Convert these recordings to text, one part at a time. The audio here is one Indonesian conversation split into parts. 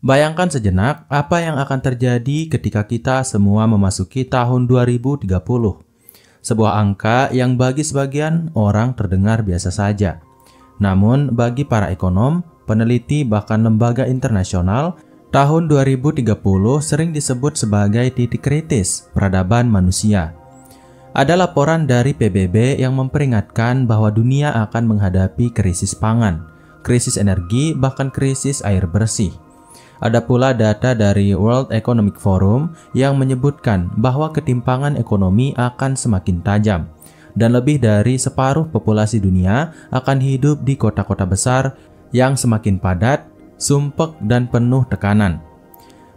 Bayangkan sejenak apa yang akan terjadi ketika kita semua memasuki tahun 2030. Sebuah angka yang bagi sebagian orang terdengar biasa saja. Namun bagi para ekonom, peneliti bahkan lembaga internasional, tahun 2030 sering disebut sebagai titik kritis peradaban manusia. Ada laporan dari PBB yang memperingatkan bahwa dunia akan menghadapi krisis pangan, krisis energi, bahkan krisis air bersih. Ada pula data dari World Economic Forum yang menyebutkan bahwa ketimpangan ekonomi akan semakin tajam dan lebih dari separuh populasi dunia akan hidup di kota-kota besar yang semakin padat, sumpek, dan penuh tekanan.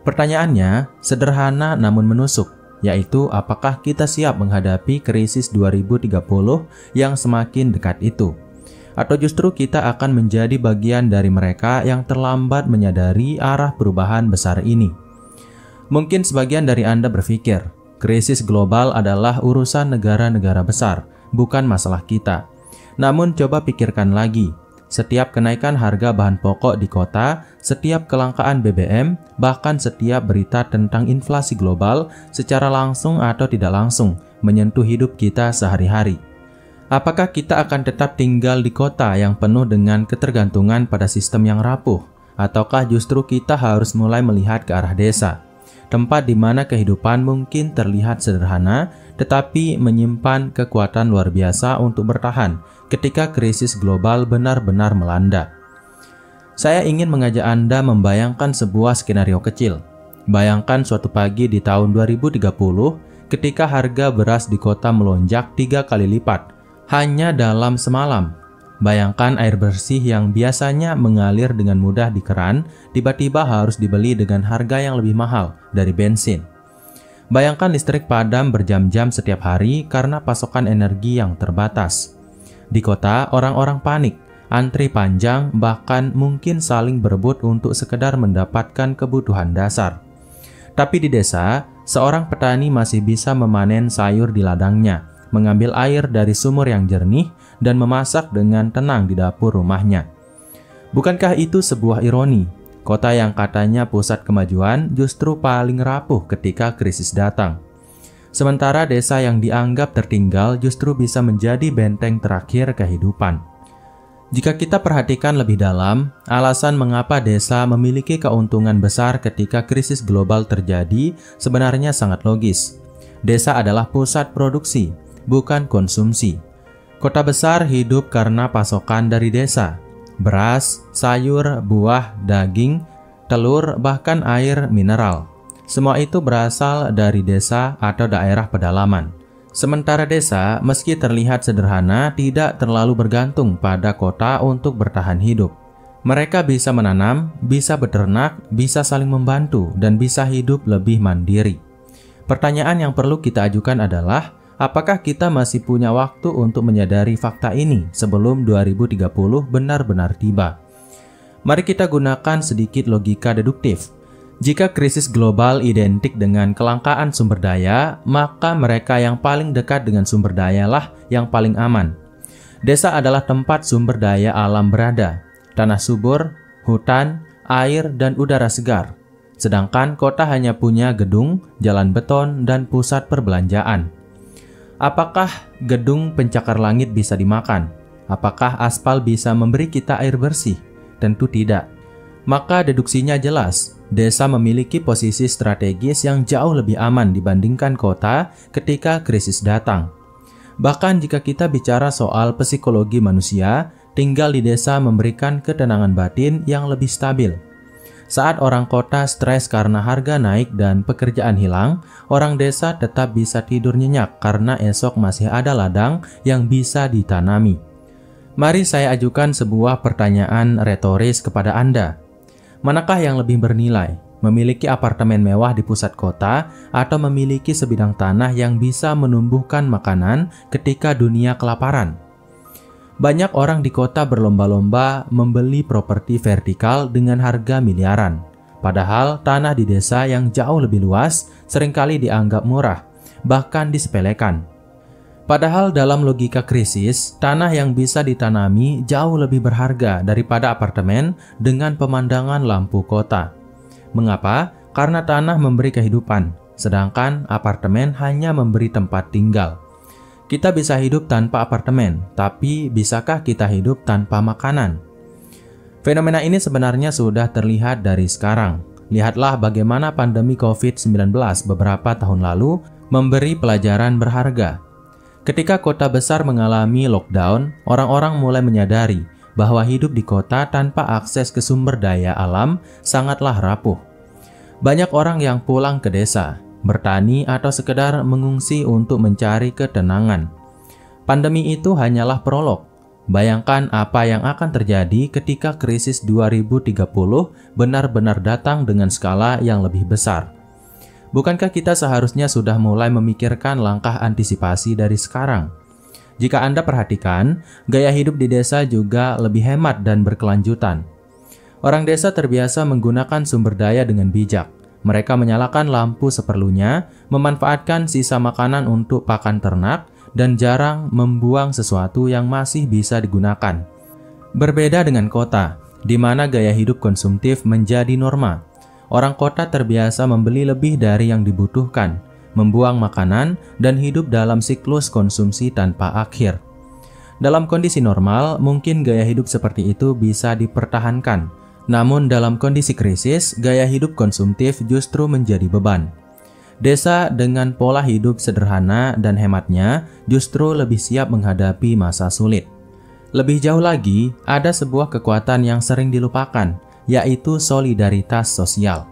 Pertanyaannya sederhana namun menusuk, yaitu apakah kita siap menghadapi krisis 2030 yang semakin dekat itu? Atau justru kita akan menjadi bagian dari mereka yang terlambat menyadari arah perubahan besar ini? Mungkin sebagian dari Anda berpikir, krisis global adalah urusan negara-negara besar, bukan masalah kita. Namun coba pikirkan lagi, setiap kenaikan harga bahan pokok di kota, setiap kelangkaan BBM, bahkan setiap berita tentang inflasi global secara langsung atau tidak langsung menyentuh hidup kita sehari-hari. Apakah kita akan tetap tinggal di kota yang penuh dengan ketergantungan pada sistem yang rapuh? Ataukah justru kita harus mulai melihat ke arah desa? Tempat di mana kehidupan mungkin terlihat sederhana, tetapi menyimpan kekuatan luar biasa untuk bertahan ketika krisis global benar-benar melanda. Saya ingin mengajak Anda membayangkan sebuah skenario kecil. Bayangkan suatu pagi di tahun 2030 ketika harga beras di kota melonjak 3 kali lipat hanya dalam semalam. Bayangkan air bersih yang biasanya mengalir dengan mudah di keran, tiba-tiba harus dibeli dengan harga yang lebih mahal dari bensin. Bayangkan listrik padam berjam-jam setiap hari karena pasokan energi yang terbatas. Di kota, orang-orang panik, antri panjang, bahkan mungkin saling berebut untuk sekedar mendapatkan kebutuhan dasar. Tapi di desa, seorang petani masih bisa memanen sayur di ladangnya, mengambil air dari sumur yang jernih, dan memasak dengan tenang di dapur rumahnya. Bukankah itu sebuah ironi? Kota yang katanya pusat kemajuan justru paling rapuh ketika krisis datang. Sementara desa yang dianggap tertinggal justru bisa menjadi benteng terakhir kehidupan. Jika kita perhatikan lebih dalam, alasan mengapa desa memiliki keuntungan besar ketika krisis global terjadi sebenarnya sangat logis. Desa adalah pusat produksi, bukan konsumsi. Kota besar hidup karena pasokan dari desa. Beras, sayur, buah, daging, telur, bahkan air mineral. Semua itu berasal dari desa atau daerah pedalaman. Sementara desa, meski terlihat sederhana, tidak terlalu bergantung pada kota untuk bertahan hidup. Mereka bisa menanam, bisa beternak, bisa saling membantu, dan bisa hidup lebih mandiri. Pertanyaan yang perlu kita ajukan adalah, apakah kita masih punya waktu untuk menyadari fakta ini sebelum 2030 benar-benar tiba? Mari kita gunakan sedikit logika deduktif. Jika krisis global identik dengan kelangkaan sumber daya, maka mereka yang paling dekat dengan sumber daya lah yang paling aman. Desa adalah tempat sumber daya alam berada, tanah subur, hutan, air, dan udara segar. Sedangkan kota hanya punya gedung, jalan beton, dan pusat perbelanjaan. Apakah gedung pencakar langit bisa dimakan? Apakah aspal bisa memberi kita air bersih? Tentu tidak. Maka deduksinya jelas, desa memiliki posisi strategis yang jauh lebih aman dibandingkan kota ketika krisis datang. Bahkan jika kita bicara soal psikologi manusia, tinggal di desa memberikan ketenangan batin yang lebih stabil. Saat orang kota stres karena harga naik dan pekerjaan hilang, orang desa tetap bisa tidur nyenyak karena esok masih ada ladang yang bisa ditanami. Mari saya ajukan sebuah pertanyaan retoris kepada Anda. Manakah yang lebih bernilai? Memiliki apartemen mewah di pusat kota atau memiliki sebidang tanah yang bisa menumbuhkan makanan ketika dunia kelaparan? Banyak orang di kota berlomba-lomba membeli properti vertikal dengan harga miliaran. Padahal tanah di desa yang jauh lebih luas seringkali dianggap murah, bahkan disepelekan. Padahal dalam logika krisis, tanah yang bisa ditanami jauh lebih berharga daripada apartemen dengan pemandangan lampu kota. Mengapa? Karena tanah memberi kehidupan, sedangkan apartemen hanya memberi tempat tinggal. Kita bisa hidup tanpa apartemen, tapi bisakah kita hidup tanpa makanan? Fenomena ini sebenarnya sudah terlihat dari sekarang. Lihatlah bagaimana pandemi COVID-19 beberapa tahun lalu memberi pelajaran berharga. Ketika kota besar mengalami lockdown, orang-orang mulai menyadari bahwa hidup di kota tanpa akses ke sumber daya alam sangatlah rapuh. Banyak orang yang pulang ke desa, bertani atau sekedar mengungsi untuk mencari ketenangan. Pandemi itu hanyalah prolog. Bayangkan apa yang akan terjadi ketika krisis 2030 benar-benar datang dengan skala yang lebih besar. Bukankah kita seharusnya sudah mulai memikirkan langkah antisipasi dari sekarang? Jika Anda perhatikan, gaya hidup di desa juga lebih hemat dan berkelanjutan. Orang desa terbiasa menggunakan sumber daya dengan bijak. Mereka menyalakan lampu seperlunya, memanfaatkan sisa makanan untuk pakan ternak, dan jarang membuang sesuatu yang masih bisa digunakan. Berbeda dengan kota, di mana gaya hidup konsumtif menjadi norma. Orang kota terbiasa membeli lebih dari yang dibutuhkan, membuang makanan, dan hidup dalam siklus konsumsi tanpa akhir. Dalam kondisi normal, mungkin gaya hidup seperti itu bisa dipertahankan. Namun dalam kondisi krisis, gaya hidup konsumtif justru menjadi beban. Desa dengan pola hidup sederhana dan hematnya justru lebih siap menghadapi masa sulit. Lebih jauh lagi, ada sebuah kekuatan yang sering dilupakan, yaitu solidaritas sosial.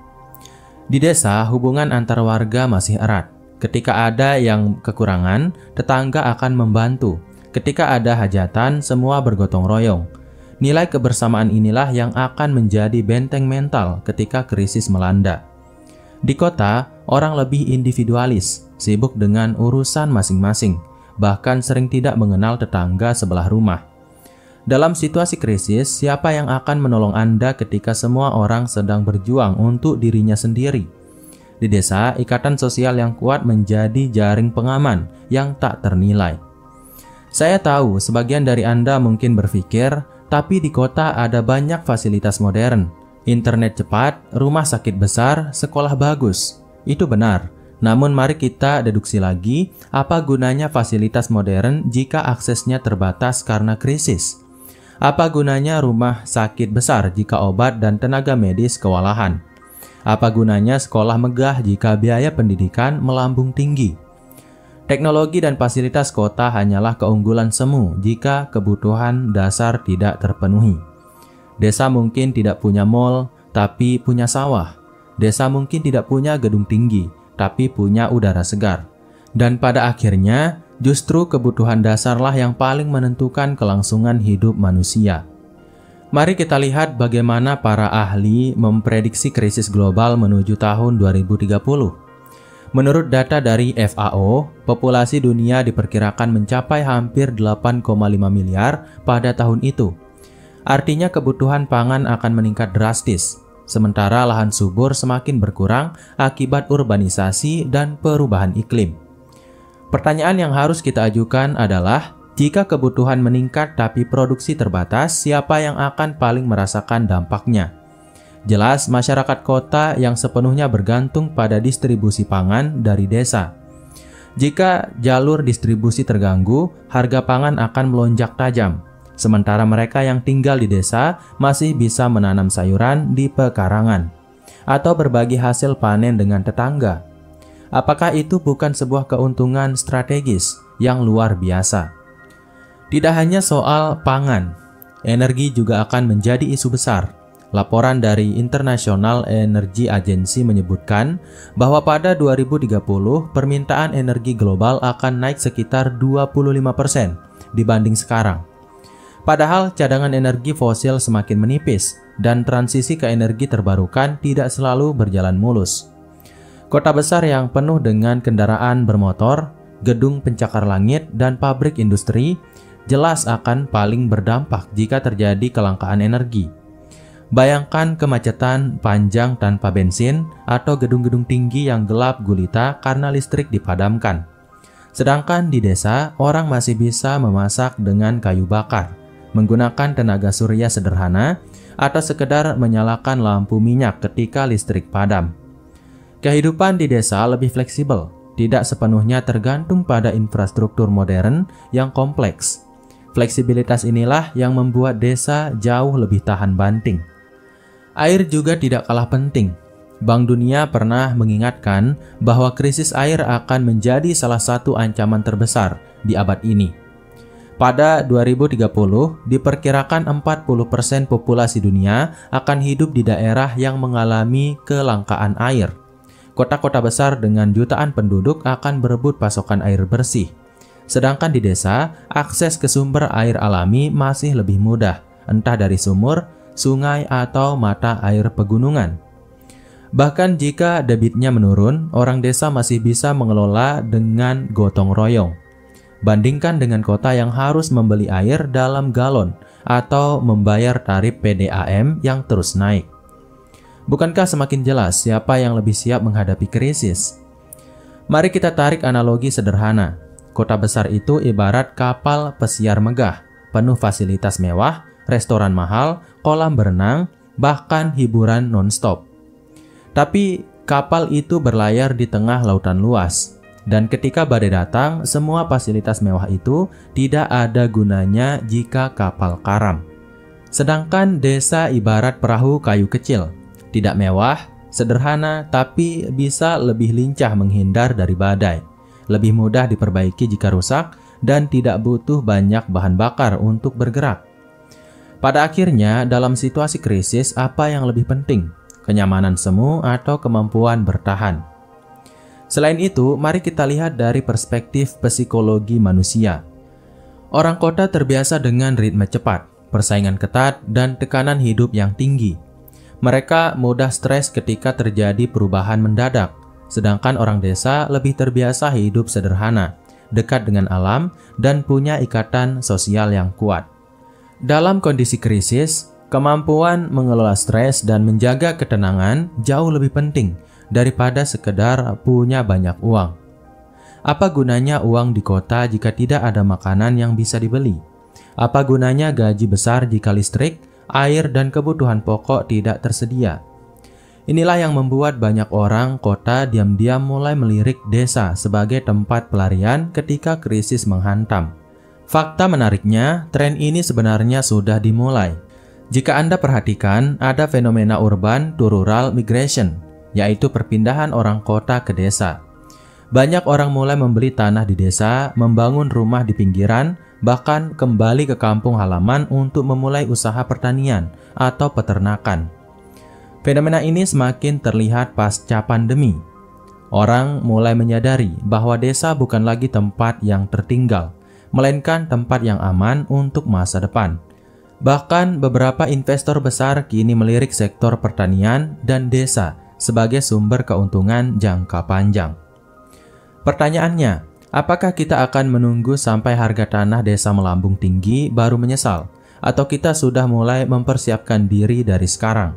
Di desa, hubungan antar warga masih erat. Ketika ada yang kekurangan, tetangga akan membantu. Ketika ada hajatan, semua bergotong royong. Nilai kebersamaan inilah yang akan menjadi benteng mental ketika krisis melanda. Di kota, orang lebih individualis, sibuk dengan urusan masing-masing, bahkan sering tidak mengenal tetangga sebelah rumah. Dalam situasi krisis, siapa yang akan menolong Anda ketika semua orang sedang berjuang untuk dirinya sendiri? Di desa, ikatan sosial yang kuat menjadi jaring pengaman yang tak ternilai. Saya tahu sebagian dari Anda mungkin berpikir, tapi di kota ada banyak fasilitas modern, internet cepat, rumah sakit besar, sekolah bagus. Itu benar. Namun mari kita deduksi lagi, apa gunanya fasilitas modern jika aksesnya terbatas karena krisis? Apa gunanya rumah sakit besar jika obat dan tenaga medis kewalahan? Apa gunanya sekolah megah jika biaya pendidikan melambung tinggi? Teknologi dan fasilitas kota hanyalah keunggulan semu jika kebutuhan dasar tidak terpenuhi. Desa mungkin tidak punya mall, tapi punya sawah. Desa mungkin tidak punya gedung tinggi, tapi punya udara segar. Dan pada akhirnya, justru kebutuhan dasarlah yang paling menentukan kelangsungan hidup manusia. Mari kita lihat bagaimana para ahli memprediksi krisis global menuju tahun 2030. Menurut data dari FAO, populasi dunia diperkirakan mencapai hampir 8,5 miliar pada tahun itu. Artinya kebutuhan pangan akan meningkat drastis, sementara lahan subur semakin berkurang akibat urbanisasi dan perubahan iklim. Pertanyaan yang harus kita ajukan adalah, jika kebutuhan meningkat tapi produksi terbatas, siapa yang akan paling merasakan dampaknya? Jelas masyarakat kota yang sepenuhnya bergantung pada distribusi pangan dari desa. Jika jalur distribusi terganggu, harga pangan akan melonjak tajam. Sementara mereka yang tinggal di desa masih bisa menanam sayuran di pekarangan atau berbagi hasil panen dengan tetangga. Apakah itu bukan sebuah keuntungan strategis yang luar biasa? Tidak hanya soal pangan, energi juga akan menjadi isu besar. Laporan dari International Energy Agency menyebutkan bahwa pada 2030 permintaan energi global akan naik sekitar 25% dibanding sekarang. Padahal cadangan energi fosil semakin menipis dan transisi ke energi terbarukan tidak selalu berjalan mulus. Kota besar yang penuh dengan kendaraan bermotor, gedung pencakar langit, dan pabrik industri jelas akan paling berdampak jika terjadi kelangkaan energi. Bayangkan kemacetan panjang tanpa bensin atau gedung-gedung tinggi yang gelap gulita karena listrik dipadamkan. Sedangkan di desa, orang masih bisa memasak dengan kayu bakar, menggunakan tenaga surya sederhana, atau sekedar menyalakan lampu minyak ketika listrik padam. Kehidupan di desa lebih fleksibel, tidak sepenuhnya tergantung pada infrastruktur modern yang kompleks. Fleksibilitas inilah yang membuat desa jauh lebih tahan banting. Air juga tidak kalah penting. Bank Dunia pernah mengingatkan bahwa krisis air akan menjadi salah satu ancaman terbesar di abad ini. Pada 2030, diperkirakan 40% populasi dunia akan hidup di daerah yang mengalami kelangkaan air. Kota-kota besar dengan jutaan penduduk akan berebut pasokan air bersih. Sedangkan di desa, akses ke sumber air alami masih lebih mudah, entah dari sumur, sungai, atau mata air pegunungan. Bahkan jika debitnya menurun, orang desa masih bisa mengelola dengan gotong royong. Bandingkan dengan kota yang harus membeli air dalam galon atau membayar tarif PDAM yang terus naik. Bukankah semakin jelas siapa yang lebih siap menghadapi krisis? Mari kita tarik analogi sederhana. Kota besar itu ibarat kapal pesiar megah, penuh fasilitas mewah, restoran mahal, kolam berenang, bahkan hiburan non-stop. Tapi kapal itu berlayar di tengah lautan luas. Dan ketika badai datang, semua fasilitas mewah itu tidak ada gunanya jika kapal karam. Sedangkan desa ibarat perahu kayu kecil. Tidak mewah, sederhana, tapi bisa lebih lincah menghindar dari badai. Lebih mudah diperbaiki jika rusak, dan tidak butuh banyak bahan bakar untuk bergerak. Pada akhirnya, dalam situasi krisis, apa yang lebih penting? Kenyamanan semu atau kemampuan bertahan? Selain itu, mari kita lihat dari perspektif psikologi manusia. Orang kota terbiasa dengan ritme cepat, persaingan ketat, dan tekanan hidup yang tinggi. Mereka mudah stres ketika terjadi perubahan mendadak, sedangkan orang desa lebih terbiasa hidup sederhana, dekat dengan alam, dan punya ikatan sosial yang kuat. Dalam kondisi krisis, kemampuan mengelola stres dan menjaga ketenangan jauh lebih penting daripada sekedar punya banyak uang. Apa gunanya uang di kota jika tidak ada makanan yang bisa dibeli? Apa gunanya gaji besar jika listrik, air, dan kebutuhan pokok tidak tersedia? Inilah yang membuat banyak orang kota diam-diam mulai melirik desa sebagai tempat pelarian ketika krisis menghantam. Fakta menariknya, tren ini sebenarnya sudah dimulai. Jika Anda perhatikan, ada fenomena urban to rural migration, yaitu perpindahan orang kota ke desa. Banyak orang mulai membeli tanah di desa, membangun rumah di pinggiran, bahkan kembali ke kampung halaman untuk memulai usaha pertanian atau peternakan. Fenomena ini semakin terlihat pasca pandemi. Orang mulai menyadari bahwa desa bukan lagi tempat yang tertinggal, melainkan tempat yang aman untuk masa depan. Bahkan beberapa investor besar kini melirik sektor pertanian dan desa sebagai sumber keuntungan jangka panjang. Pertanyaannya, apakah kita akan menunggu sampai harga tanah desa melambung tinggi baru menyesal? Atau kita sudah mulai mempersiapkan diri dari sekarang?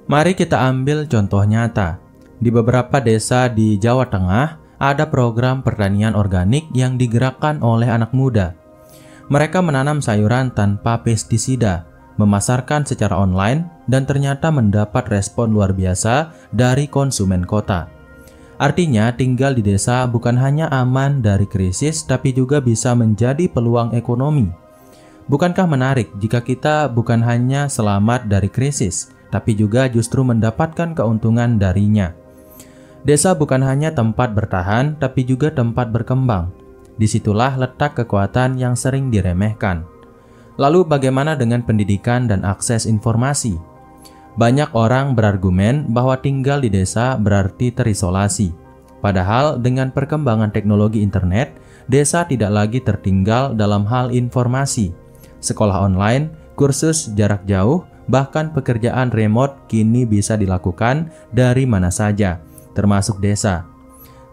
Mari kita ambil contoh nyata. Di beberapa desa di Jawa Tengah, ada program pertanian organik yang digerakkan oleh anak muda. Mereka menanam sayuran tanpa pestisida, memasarkan secara online, dan ternyata mendapat respon luar biasa dari konsumen kota. Artinya, tinggal di desa bukan hanya aman dari krisis, tapi juga bisa menjadi peluang ekonomi. Bukankah menarik jika kita bukan hanya selamat dari krisis, tapi juga justru mendapatkan keuntungan darinya? Desa bukan hanya tempat bertahan, tapi juga tempat berkembang. Disitulah letak kekuatan yang sering diremehkan. Lalu bagaimana dengan pendidikan dan akses informasi? Banyak orang berargumen bahwa tinggal di desa berarti terisolasi. Padahal dengan perkembangan teknologi internet, desa tidak lagi tertinggal dalam hal informasi. Sekolah online, kursus jarak jauh, bahkan pekerjaan remote kini bisa dilakukan dari mana saja, termasuk desa.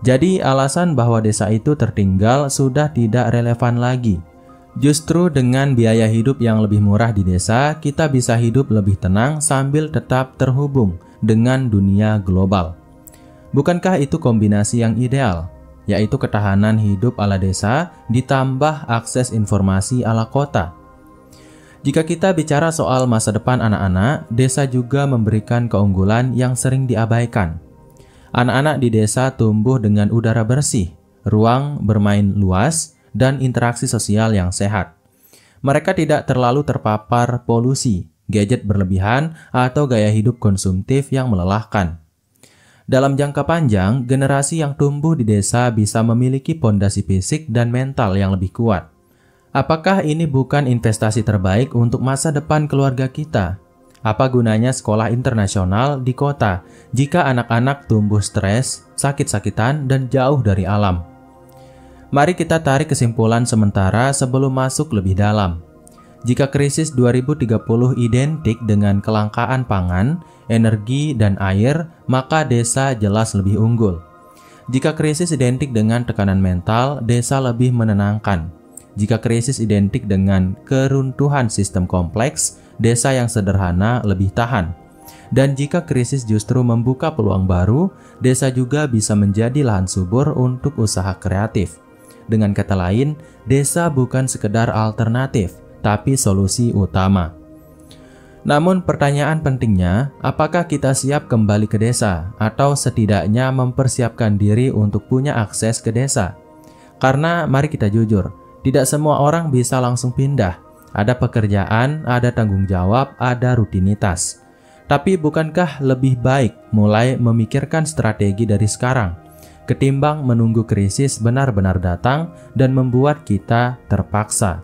Jadi alasan bahwa desa itu tertinggal sudah tidak relevan lagi. Justru dengan biaya hidup yang lebih murah di desa, kita bisa hidup lebih tenang sambil tetap terhubung dengan dunia global. Bukankah itu kombinasi yang ideal? Yaitu ketahanan hidup ala desa ditambah akses informasi ala kota. Jika kita bicara soal masa depan anak-anak, desa juga memberikan keunggulan yang sering diabaikan. Anak-anak di desa tumbuh dengan udara bersih, ruang bermain luas, dan interaksi sosial yang sehat. Mereka tidak terlalu terpapar polusi, gadget berlebihan, atau gaya hidup konsumtif yang melelahkan. Dalam jangka panjang, generasi yang tumbuh di desa bisa memiliki pondasi fisik dan mental yang lebih kuat. Apakah ini bukan investasi terbaik untuk masa depan keluarga kita? Apa gunanya sekolah internasional di kota jika anak-anak tumbuh stres, sakit-sakitan, dan jauh dari alam? Mari kita tarik kesimpulan sementara sebelum masuk lebih dalam. Jika krisis 2030 identik dengan kelangkaan pangan, energi, dan air, maka desa jelas lebih unggul. Jika krisis identik dengan tekanan mental, desa lebih menenangkan. Jika krisis identik dengan keruntuhan sistem kompleks, desa yang sederhana lebih tahan. Dan jika krisis justru membuka peluang baru, desa juga bisa menjadi lahan subur untuk usaha kreatif. Dengan kata lain, desa bukan sekedar alternatif, tapi solusi utama. Namun pertanyaan pentingnya, apakah kita siap kembali ke desa atau setidaknya mempersiapkan diri untuk punya akses ke desa? Karena mari kita jujur, tidak semua orang bisa langsung pindah. Ada pekerjaan, ada tanggung jawab, ada rutinitas. Tapi bukankah lebih baik mulai memikirkan strategi dari sekarang, ketimbang menunggu krisis benar-benar datang dan membuat kita terpaksa?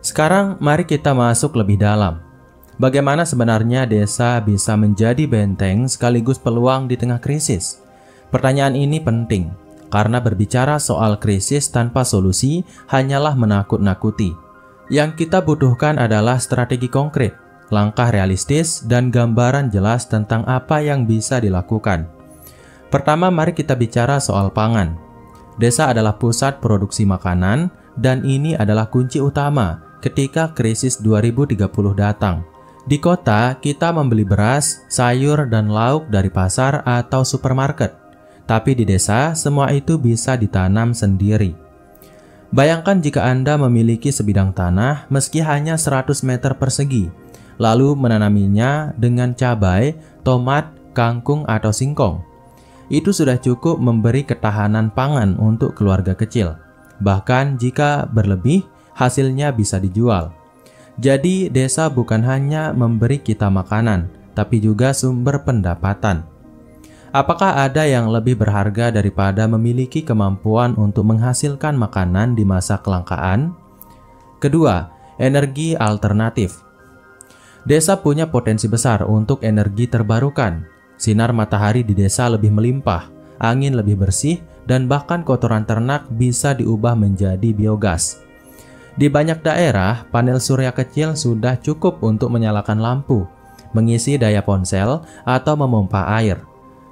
Sekarang mari kita masuk lebih dalam. Bagaimana sebenarnya desa bisa menjadi benteng sekaligus peluang di tengah krisis? Pertanyaan ini penting, karena berbicara soal krisis tanpa solusi hanyalah menakut-nakuti. Yang kita butuhkan adalah strategi konkret, langkah realistis, dan gambaran jelas tentang apa yang bisa dilakukan. Pertama, mari kita bicara soal pangan. Desa adalah pusat produksi makanan, dan ini adalah kunci utama ketika krisis 2030 datang. Di kota, kita membeli beras, sayur, dan lauk dari pasar atau supermarket. Tapi di desa, semua itu bisa ditanam sendiri. Bayangkan jika Anda memiliki sebidang tanah meski hanya 100 meter persegi, lalu menanaminya dengan cabai, tomat, kangkung, atau singkong. Itu sudah cukup memberi ketahanan pangan untuk keluarga kecil. Bahkan jika berlebih, hasilnya bisa dijual. Jadi, desa bukan hanya memberi kita makanan, tapi juga sumber pendapatan. Apakah ada yang lebih berharga daripada memiliki kemampuan untuk menghasilkan makanan di masa kelangkaan? Kedua, energi alternatif. Desa punya potensi besar untuk energi terbarukan. Sinar matahari di desa lebih melimpah, angin lebih bersih, dan bahkan kotoran ternak bisa diubah menjadi biogas. Di banyak daerah, panel surya kecil sudah cukup untuk menyalakan lampu, mengisi daya ponsel, atau memompa air.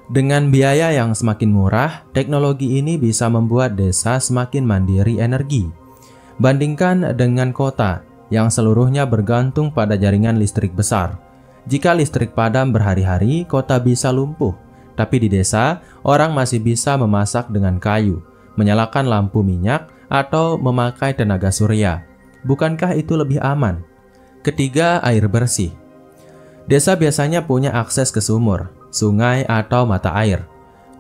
Dengan biaya yang semakin murah, teknologi ini bisa membuat desa semakin mandiri energi. Bandingkan dengan kota yang seluruhnya bergantung pada jaringan listrik besar. Jika listrik padam berhari-hari, kota bisa lumpuh. Tapi di desa, orang masih bisa memasak dengan kayu, menyalakan lampu minyak, atau memakai tenaga surya. Bukankah itu lebih aman? Ketiga, air bersih. Desa biasanya punya akses ke sumur, sungai, atau mata air.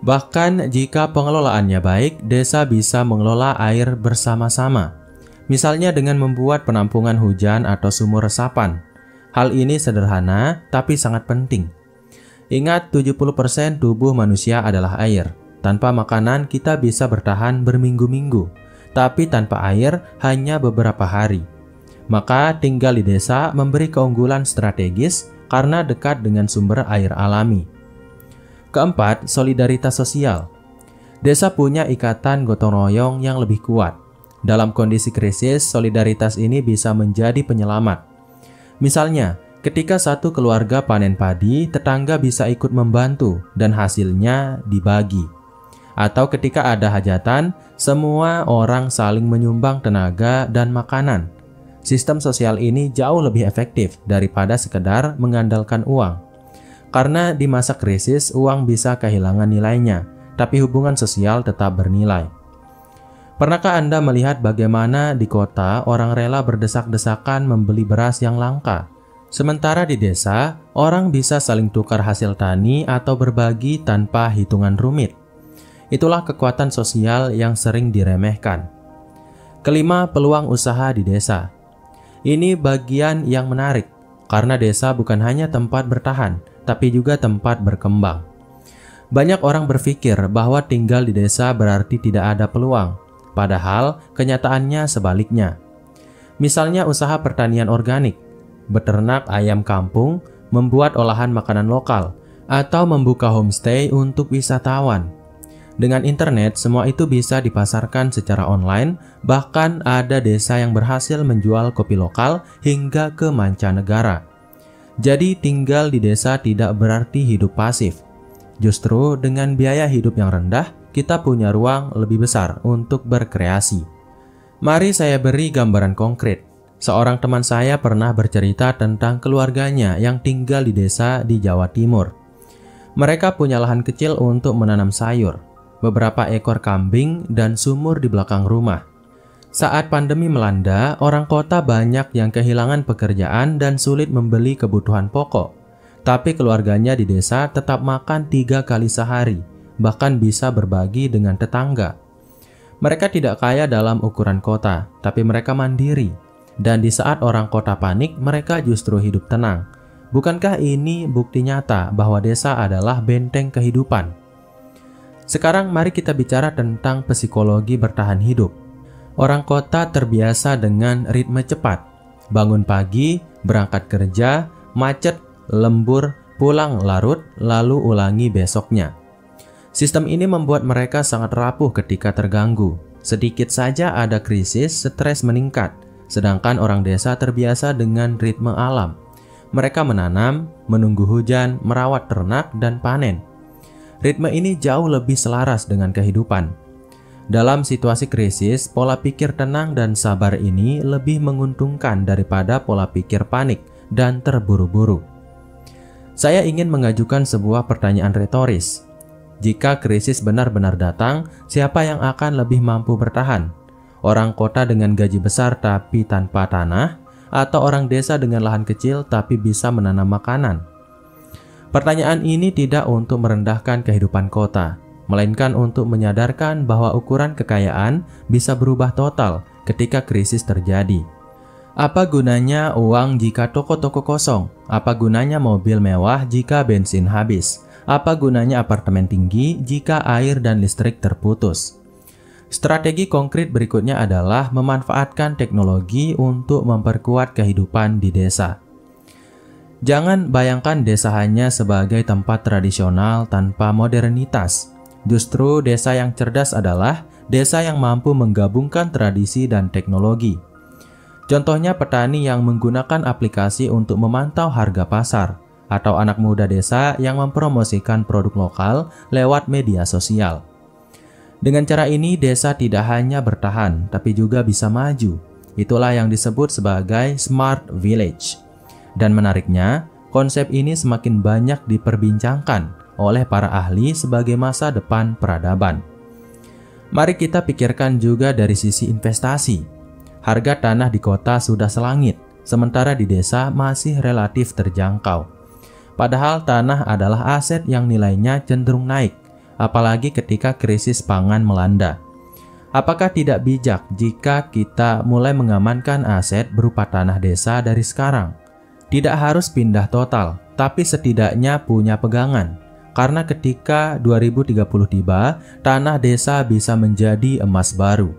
Bahkan jika pengelolaannya baik, desa bisa mengelola air bersama-sama. Misalnya dengan membuat penampungan hujan atau sumur resapan. Hal ini sederhana, tapi sangat penting. Ingat, 70% tubuh manusia adalah air. Tanpa makanan, kita bisa bertahan berminggu-minggu. Tapi tanpa air, hanya beberapa hari. Maka tinggal di desa memberi keunggulan strategis karena dekat dengan sumber air alami. Keempat, solidaritas sosial. Desa punya ikatan gotong royong yang lebih kuat. Dalam kondisi krisis, solidaritas ini bisa menjadi penyelamat. Misalnya, ketika satu keluarga panen padi, tetangga bisa ikut membantu dan hasilnya dibagi. Atau ketika ada hajatan, semua orang saling menyumbang tenaga dan makanan. Sistem sosial ini jauh lebih efektif daripada sekedar mengandalkan uang. Karena di masa krisis, uang bisa kehilangan nilainya, tapi hubungan sosial tetap bernilai. Pernahkah Anda melihat bagaimana di kota orang rela berdesak-desakan membeli beras yang langka? Sementara di desa, orang bisa saling tukar hasil tani atau berbagi tanpa hitungan rumit. Itulah kekuatan sosial yang sering diremehkan. Kelima, peluang usaha di desa. Ini bagian yang menarik, karena desa bukan hanya tempat bertahan, tapi juga tempat berkembang. Banyak orang berpikir bahwa tinggal di desa berarti tidak ada peluang, padahal kenyataannya sebaliknya. Misalnya usaha pertanian organik, beternak ayam kampung, membuat olahan makanan lokal, atau membuka homestay untuk wisatawan. Dengan internet, semua itu bisa dipasarkan secara online, bahkan ada desa yang berhasil menjual kopi lokal hingga ke mancanegara. Jadi tinggal di desa tidak berarti hidup pasif. Justru dengan biaya hidup yang rendah, kita punya ruang lebih besar untuk berkreasi. Mari saya beri gambaran konkret. Seorang teman saya pernah bercerita tentang keluarganya yang tinggal di desa di Jawa Timur. Mereka punya lahan kecil untuk menanam sayur, beberapa ekor kambing, dan sumur di belakang rumah. Saat pandemi melanda, orang kota banyak yang kehilangan pekerjaan dan sulit membeli kebutuhan pokok. Tapi keluarganya di desa tetap makan 3 kali sehari, bahkan bisa berbagi dengan tetangga. Mereka tidak kaya dalam ukuran kota, tapi mereka mandiri. Dan di saat orang kota panik, mereka justru hidup tenang. Bukankah ini bukti nyata bahwa desa adalah benteng kehidupan? Sekarang mari kita bicara tentang psikologi bertahan hidup. Orang kota terbiasa dengan ritme cepat. Bangun pagi, berangkat kerja, macet, lembur, pulang larut, lalu ulangi besoknya. Sistem ini membuat mereka sangat rapuh ketika terganggu. Sedikit saja ada krisis, stres meningkat. Sedangkan orang desa terbiasa dengan ritme alam. Mereka menanam, menunggu hujan, merawat ternak, dan panen. Ritme ini jauh lebih selaras dengan kehidupan. Dalam situasi krisis, pola pikir tenang dan sabar ini lebih menguntungkan daripada pola pikir panik dan terburu-buru. Saya ingin mengajukan sebuah pertanyaan retoris. Jika krisis benar-benar datang, siapa yang akan lebih mampu bertahan? Orang kota dengan gaji besar tapi tanpa tanah, atau orang desa dengan lahan kecil tapi bisa menanam makanan? Pertanyaan ini tidak untuk merendahkan kehidupan kota, melainkan untuk menyadarkan bahwa ukuran kekayaan bisa berubah total ketika krisis terjadi. Apa gunanya uang jika toko-toko kosong? Apa gunanya mobil mewah jika bensin habis? Apa gunanya apartemen tinggi jika air dan listrik terputus? Strategi konkret berikutnya adalah memanfaatkan teknologi untuk memperkuat kehidupan di desa. Jangan bayangkan desa hanya sebagai tempat tradisional tanpa modernitas. Justru desa yang cerdas adalah desa yang mampu menggabungkan tradisi dan teknologi. Contohnya petani yang menggunakan aplikasi untuk memantau harga pasar, atau anak muda desa yang mempromosikan produk lokal lewat media sosial. Dengan cara ini, desa tidak hanya bertahan, tapi juga bisa maju. Itulah yang disebut sebagai smart village. Dan menariknya, konsep ini semakin banyak diperbincangkan oleh para ahli sebagai masa depan peradaban. Mari kita pikirkan juga dari sisi investasi. Harga tanah di kota sudah selangit, sementara di desa masih relatif terjangkau. Padahal tanah adalah aset yang nilainya cenderung naik, apalagi ketika krisis pangan melanda. Apakah tidak bijak jika kita mulai mengamankan aset berupa tanah desa dari sekarang? Tidak harus pindah total, tapi setidaknya punya pegangan. Karena ketika 2030 tiba, tanah desa bisa menjadi emas baru.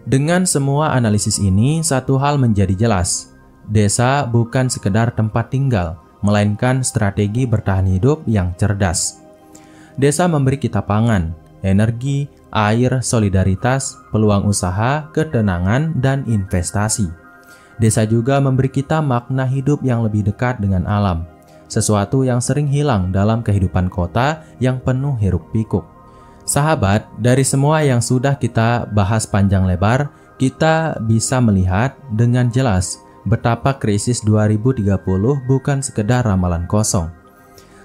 Dengan semua analisis ini, satu hal menjadi jelas. Desa bukan sekedar tempat tinggal, melainkan strategi bertahan hidup yang cerdas. Desa memberi kita pangan, energi, air, solidaritas, peluang usaha, ketenangan, dan investasi. Desa juga memberi kita makna hidup yang lebih dekat dengan alam, sesuatu yang sering hilang dalam kehidupan kota yang penuh hiruk-pikuk. Sahabat, dari semua yang sudah kita bahas panjang lebar, kita bisa melihat dengan jelas betapa krisis 2030 bukan sekedar ramalan kosong.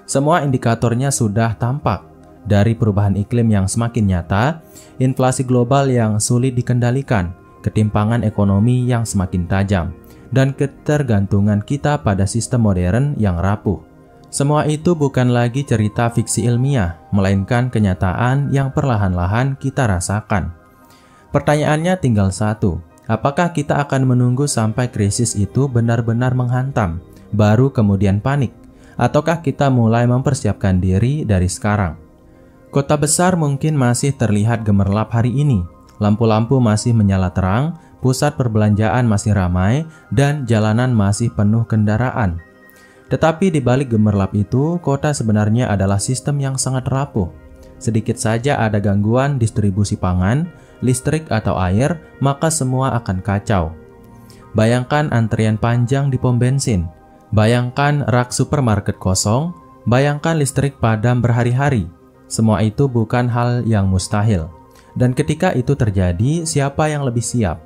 Semua indikatornya sudah tampak. dari perubahan iklim yang semakin nyata, inflasi global yang sulit dikendalikan, ketimpangan ekonomi yang semakin tajam, dan ketergantungan kita pada sistem modern yang rapuh. Semua itu bukan lagi cerita fiksi ilmiah, melainkan kenyataan yang perlahan-lahan kita rasakan. Pertanyaannya tinggal satu, apakah kita akan menunggu sampai krisis itu benar-benar menghantam, baru kemudian panik? Ataukah kita mulai mempersiapkan diri dari sekarang? Kota besar mungkin masih terlihat gemerlap hari ini, lampu-lampu masih menyala terang, pusat perbelanjaan masih ramai, dan jalanan masih penuh kendaraan. Tetapi di balik gemerlap itu, kota sebenarnya adalah sistem yang sangat rapuh. Sedikit saja ada gangguan distribusi pangan, listrik atau air, maka semua akan kacau. Bayangkan antrian panjang di pom bensin, bayangkan rak supermarket kosong, bayangkan listrik padam berhari-hari. Semua itu bukan hal yang mustahil. Dan ketika itu terjadi, siapa yang lebih siap?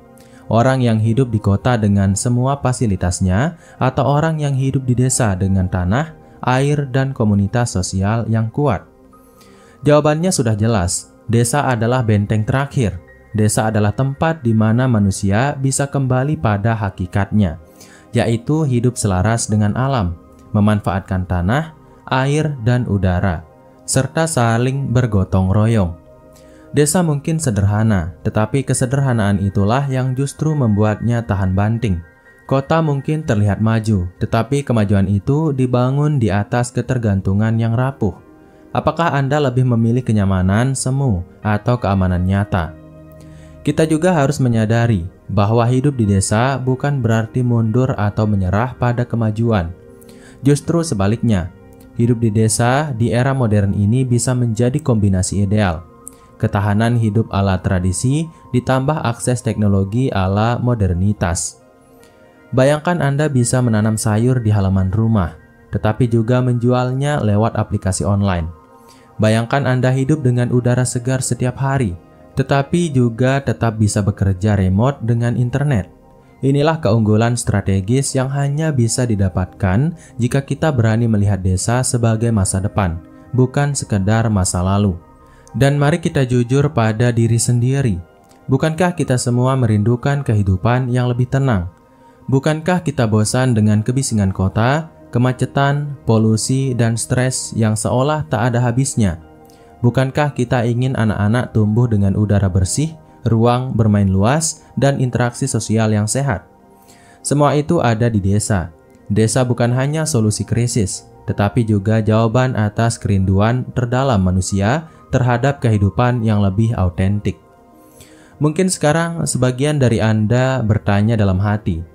Orang yang hidup di kota dengan semua fasilitasnya, atau orang yang hidup di desa dengan tanah, air, dan komunitas sosial yang kuat? Jawabannya sudah jelas, desa adalah benteng terakhir. Desa adalah tempat di mana manusia bisa kembali pada hakikatnya, yaitu hidup selaras dengan alam, memanfaatkan tanah, air, dan udara, serta saling bergotong royong. Desa mungkin sederhana, tetapi kesederhanaan itulah yang justru membuatnya tahan banting. Kota mungkin terlihat maju, tetapi kemajuan itu dibangun di atas ketergantungan yang rapuh. Apakah Anda lebih memilih kenyamanan semu atau keamanan nyata? Kita juga harus menyadari bahwa hidup di desa bukan berarti mundur atau menyerah pada kemajuan. Justru sebaliknya, hidup di desa di era modern ini bisa menjadi kombinasi ideal. Ketahanan hidup ala tradisi ditambah akses teknologi ala modernitas. Bayangkan Anda bisa menanam sayur di halaman rumah, tetapi juga menjualnya lewat aplikasi online. Bayangkan Anda hidup dengan udara segar setiap hari, tetapi juga tetap bisa bekerja remote dengan internet. Inilah keunggulan strategis yang hanya bisa didapatkan jika kita berani melihat desa sebagai masa depan, bukan sekedar masa lalu. Dan mari kita jujur pada diri sendiri. Bukankah kita semua merindukan kehidupan yang lebih tenang? Bukankah kita bosan dengan kebisingan kota, kemacetan, polusi, dan stres yang seolah tak ada habisnya? Bukankah kita ingin anak-anak tumbuh dengan udara bersih, ruang bermain luas, dan interaksi sosial yang sehat? Semua itu ada di desa. Desa bukan hanya solusi krisis, tetapi juga jawaban atas kerinduan terdalam manusia terhadap kehidupan yang lebih autentik. Mungkin sekarang sebagian dari Anda bertanya dalam hati,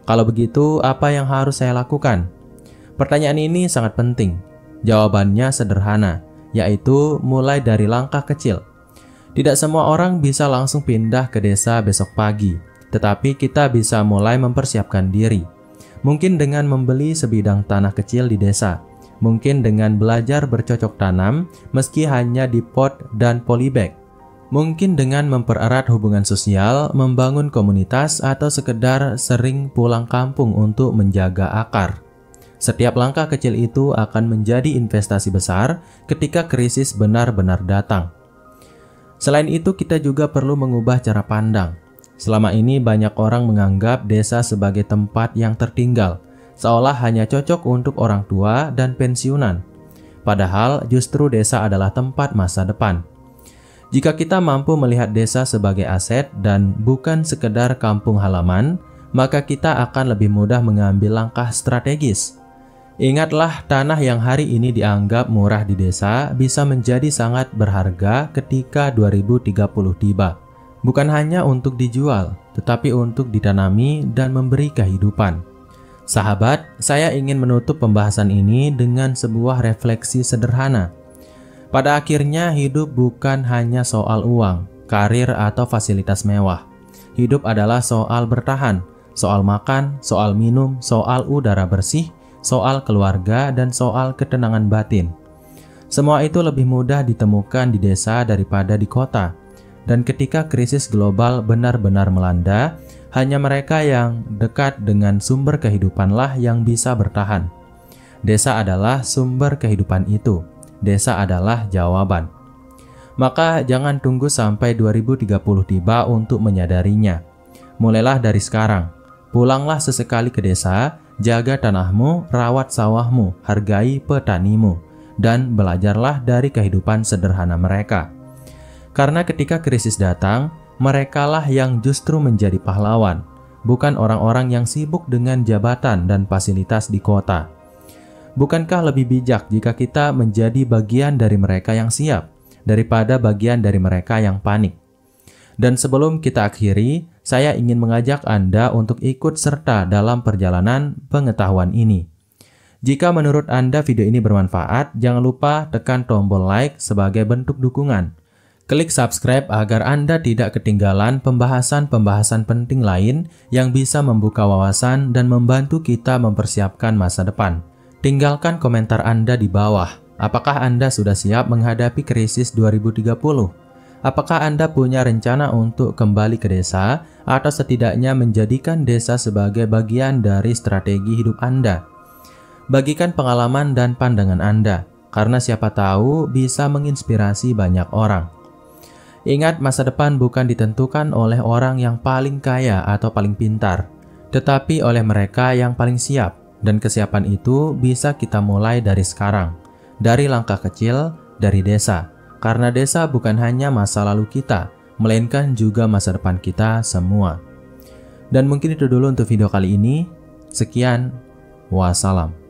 kalau begitu apa yang harus saya lakukan? Pertanyaan ini sangat penting. Jawabannya sederhana, yaitu mulai dari langkah kecil. Tidak semua orang bisa langsung pindah ke desa besok pagi, tetapi kita bisa mulai mempersiapkan diri. Mungkin dengan membeli sebidang tanah kecil di desa, mungkin dengan belajar bercocok tanam meski hanya di pot dan polybag, mungkin dengan mempererat hubungan sosial, membangun komunitas, atau sekedar sering pulang kampung untuk menjaga akar. Setiap langkah kecil itu akan menjadi investasi besar ketika krisis benar-benar datang. Selain itu, kita juga perlu mengubah cara pandang. Selama ini banyak orang menganggap desa sebagai tempat yang tertinggal, seolah hanya cocok untuk orang tua dan pensiunan. Padahal justru desa adalah tempat masa depan. Jika kita mampu melihat desa sebagai aset dan bukan sekedar kampung halaman, maka kita akan lebih mudah mengambil langkah strategis. Ingatlah, tanah yang hari ini dianggap murah di desa bisa menjadi sangat berharga ketika 2030 tiba. Bukan hanya untuk dijual, tetapi untuk ditanami dan memberi kehidupan. Sahabat, saya ingin menutup pembahasan ini dengan sebuah refleksi sederhana. Pada akhirnya, hidup bukan hanya soal uang, karir, atau fasilitas mewah. Hidup adalah soal bertahan, soal makan, soal minum, soal udara bersih, soal keluarga, dan soal ketenangan batin. Semua itu lebih mudah ditemukan di desa daripada di kota. Dan ketika krisis global benar-benar melanda, hanya mereka yang dekat dengan sumber kehidupanlah yang bisa bertahan. Desa adalah sumber kehidupan itu, desa adalah jawaban. Maka jangan tunggu sampai 2030 tiba untuk menyadarinya. Mulailah dari sekarang. Pulanglah sesekali ke desa, jaga tanahmu, rawat sawahmu, hargai petanimu, dan belajarlah dari kehidupan sederhana mereka. Karena ketika krisis datang, merekalah yang justru menjadi pahlawan, bukan orang-orang yang sibuk dengan jabatan dan fasilitas di kota. Bukankah lebih bijak jika kita menjadi bagian dari mereka yang siap, daripada bagian dari mereka yang panik? Dan sebelum kita akhiri, saya ingin mengajak Anda untuk ikut serta dalam perjalanan pengetahuan ini. Jika menurut Anda video ini bermanfaat, jangan lupa tekan tombol like sebagai bentuk dukungan. Klik subscribe agar Anda tidak ketinggalan pembahasan-pembahasan penting lain yang bisa membuka wawasan dan membantu kita mempersiapkan masa depan. Tinggalkan komentar Anda di bawah. Apakah Anda sudah siap menghadapi krisis 2030? Apakah Anda punya rencana untuk kembali ke desa atau setidaknya menjadikan desa sebagai bagian dari strategi hidup Anda? Bagikan pengalaman dan pandangan Anda, karena siapa tahu bisa menginspirasi banyak orang. Ingat, masa depan bukan ditentukan oleh orang yang paling kaya atau paling pintar, tetapi oleh mereka yang paling siap, dan kesiapan itu bisa kita mulai dari sekarang. Dari langkah kecil, dari desa. Karena desa bukan hanya masa lalu kita, melainkan juga masa depan kita semua. Dan mungkin itu dulu untuk video kali ini. Sekian, wassalam.